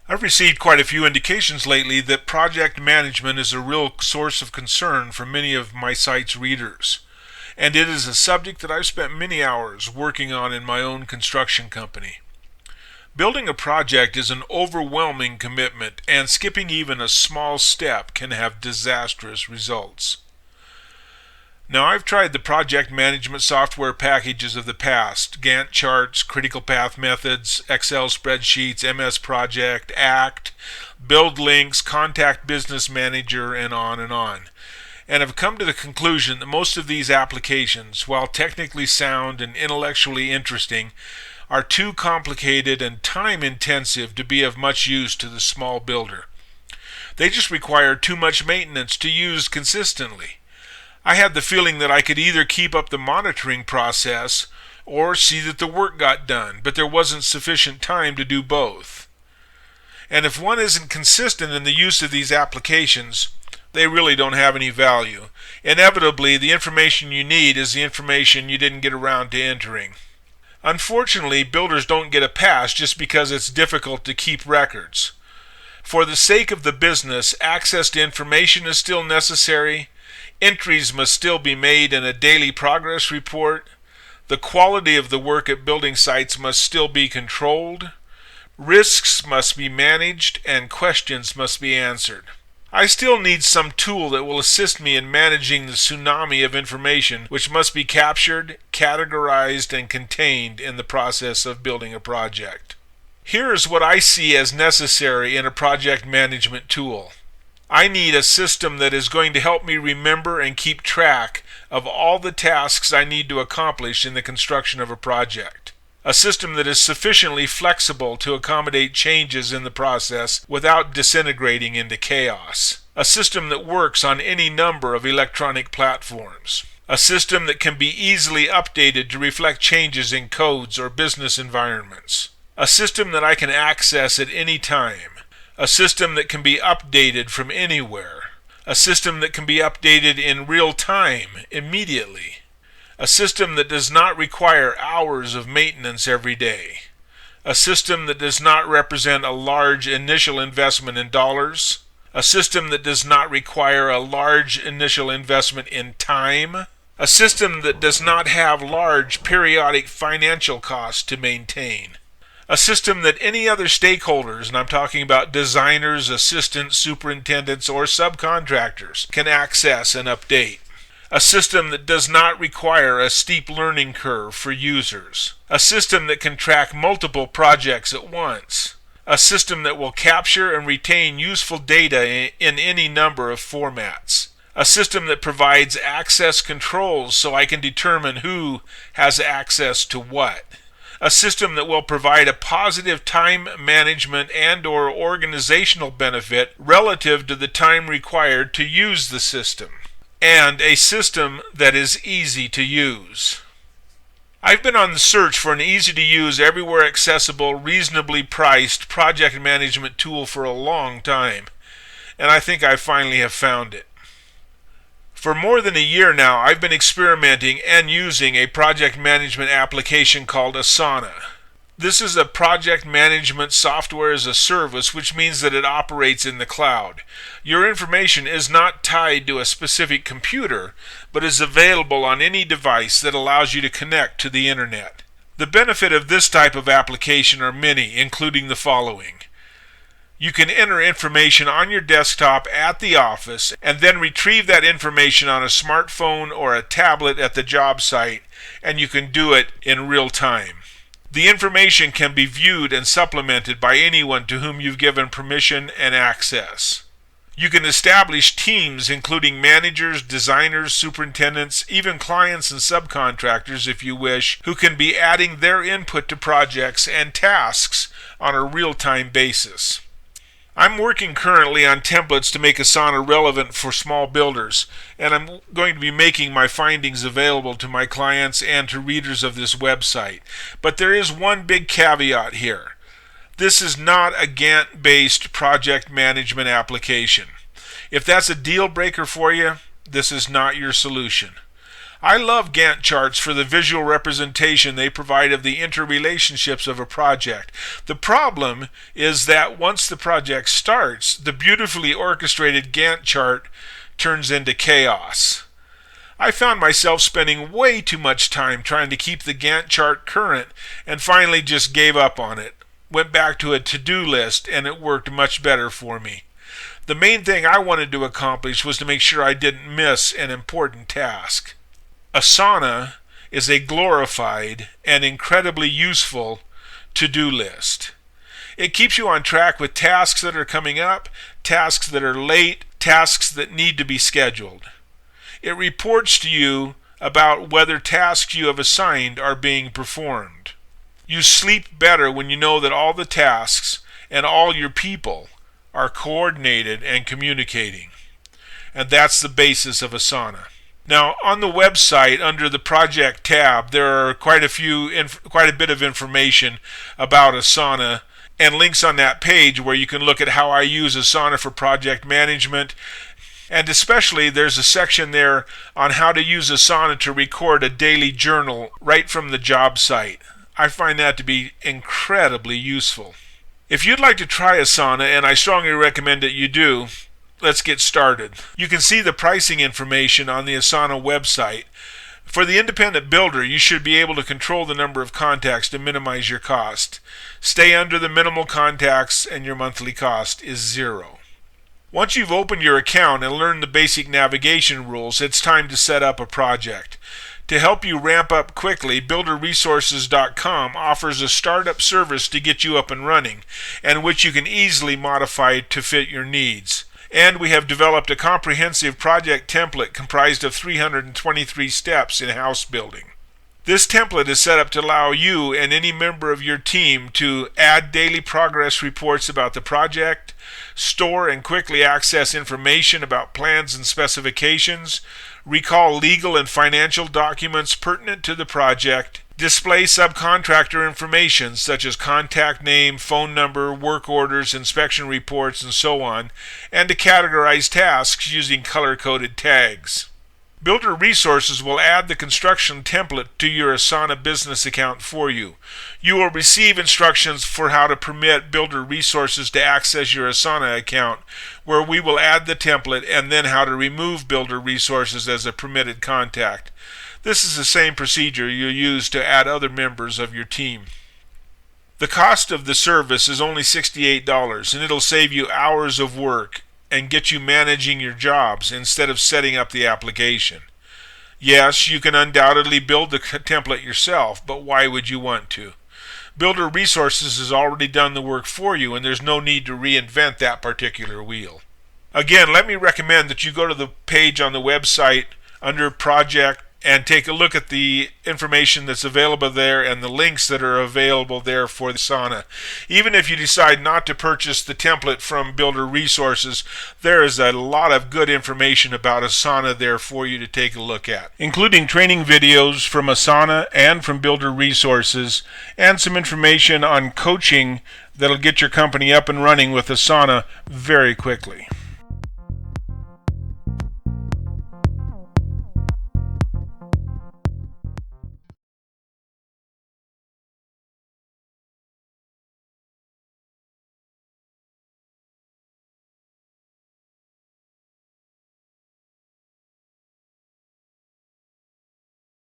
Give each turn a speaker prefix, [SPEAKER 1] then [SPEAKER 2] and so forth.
[SPEAKER 1] I've received quite a few indications lately that project management is a real source of concern for many of my site's readers, and it is a subject that I've spent many hours working on in my own construction company. Building a project is an overwhelming commitment, and skipping even a small step can have disastrous results. Now, I've tried the project management software packages of the past: Gantt charts, critical path methods, Excel spreadsheets, MS Project, ACT, Build Links, Contact Business Manager, and on, and have come to the conclusion that most of these applications, while technically sound and intellectually interesting, are too complicated and time-intensive to be of much use to the small builder. They just require too much maintenance to use consistently. I had the feeling that I could either keep up the monitoring process or see that the work got done, but there wasn't sufficient time to do both. And if one isn't consistent in the use of these applications, they really don't have any value. Inevitably, the information you need is the information you didn't get around to entering. Unfortunately, builders don't get a pass just because it's difficult to keep records. For the sake of the business, access to information is still necessary. Entries must still be made in a daily progress report. The quality of the work at building sites must still be controlled. Risks must be managed, and questions must be answered. I still need some tool that will assist me in managing the tsunami of information which must be captured, categorized, and contained in the process of building a project. Here is what I see as necessary in a project management tool. I need a system that is going to help me remember and keep track of all the tasks I need to accomplish in the construction of a project. A system that is sufficiently flexible to accommodate changes in the process without disintegrating into chaos. A system that works on any number of electronic platforms. A system that can be easily updated to reflect changes in codes or business environments. A system that I can access at any time. A system that can be updated from anywhere. A system that can be updated in real time, immediately. A system that does not require hours of maintenance every day. A system that does not represent a large initial investment in dollars. A system that does not require a large initial investment in time. A system that does not have large periodic financial costs to maintain. A system that any other stakeholders, and I'm talking about designers, assistants, superintendents, or subcontractors, can access and update. A system that does not require a steep learning curve for users. A system that can track multiple projects at once. A system that will capture and retain useful data in any number of formats. A system that provides access controls so I can determine who has access to what. A system that will provide a positive time management and/or organizational benefit relative to the time required to use the system. And a system that is easy to use. I've been on the search for an easy-to-use, everywhere accessible, reasonably priced project management tool for a long time, and I think I finally have found it. For more than a year now, I've been experimenting and using a project management application called ASANA. This is a project management software as a service, which means that it operates in the cloud. Your information is not tied to a specific computer, but is available on any device that allows you to connect to the internet. The benefit of this type of application are many, including the following. You can enter information on your desktop at the office and then retrieve that information on a smartphone or a tablet at the job site, and you can do it in real time. The information can be viewed and supplemented by anyone to whom you've given permission and access. You can establish teams including managers, designers, superintendents, even clients and subcontractors if you wish, who can be adding their input to projects and tasks on a real-time basis. I'm working currently on templates to make ASANA relevant for small builders, and I'm going to be making my findings available to my clients and to readers of this website. But there is one big caveat here. This is not a Gantt-based project management application. If that's a deal breaker for you, this is not your solution. I love Gantt charts for the visual representation they provide of the interrelationships of a project. The problem is that once the project starts, the beautifully orchestrated Gantt chart turns into chaos. I found myself spending way too much time trying to keep the Gantt chart current and finally just gave up on it. Went back to a to-do list and it worked much better for me. The main thing I wanted to accomplish was to make sure I didn't miss an important task. ASANA is a glorified and incredibly useful to-do list. It keeps you on track with tasks that are coming up, tasks that are late, tasks that need to be scheduled. It reports to you about whether tasks you have assigned are being performed. You sleep better when you know that all the tasks and all your people are coordinated and communicating. And that's the basis of ASANA. Now, on the website, under the Project tab, there are quite a bit of information about ASANA and links on that page where you can look at how I use ASANA for project management. And especially, there's a section there on how to use ASANA to record a daily journal right from the job site. I find that to be incredibly useful. If you'd like to try ASANA, and I strongly recommend that you do, let's get started. You can see the pricing information on the ASANA website. For the independent builder, you should be able to control the number of contacts to minimize your cost. Stay under the minimal contacts and your monthly cost is zero. Once you've opened your account and learned the basic navigation rules, it's time to set up a project. To help you ramp up quickly, BuilderResources.com offers a startup service to get you up and running, and which you can easily modify to fit your needs. And we have developed a comprehensive project template comprised of 323 steps in house building. This template is set up to allow you and any member of your team to add daily progress reports about the project, store and quickly access information about plans and specifications, recall legal and financial documents pertinent to the project, display subcontractor information such as contact name, phone number, work orders, inspection reports, and so on, and to categorize tasks using color-coded tags. Builder Resources will add the construction template to your ASANA business account for you. You will receive instructions for how to permit Builder Resources to access your ASANA account, where we will add the template, and then how to remove Builder Resources as a permitted contact. This is the same procedure you'll use to add other members of your team. The cost of the service is only $68, and it'll save you hours of work and get you managing your jobs instead of setting up the application. Yes, you can undoubtedly build the template yourself, but why would you want to? Builder Resources has already done the work for you, and there's no need to reinvent that particular wheel. Again, let me recommend that you go to the page on the website under Project and take a look at the information that's available there and the links that are available there for the ASANA. Even if you decide not to purchase the template from Builder Resources, there is a lot of good information about ASANA there for you to take a look at, including training videos from ASANA and from Builder Resources, and some information on coaching that'll get your company up and running with ASANA very quickly.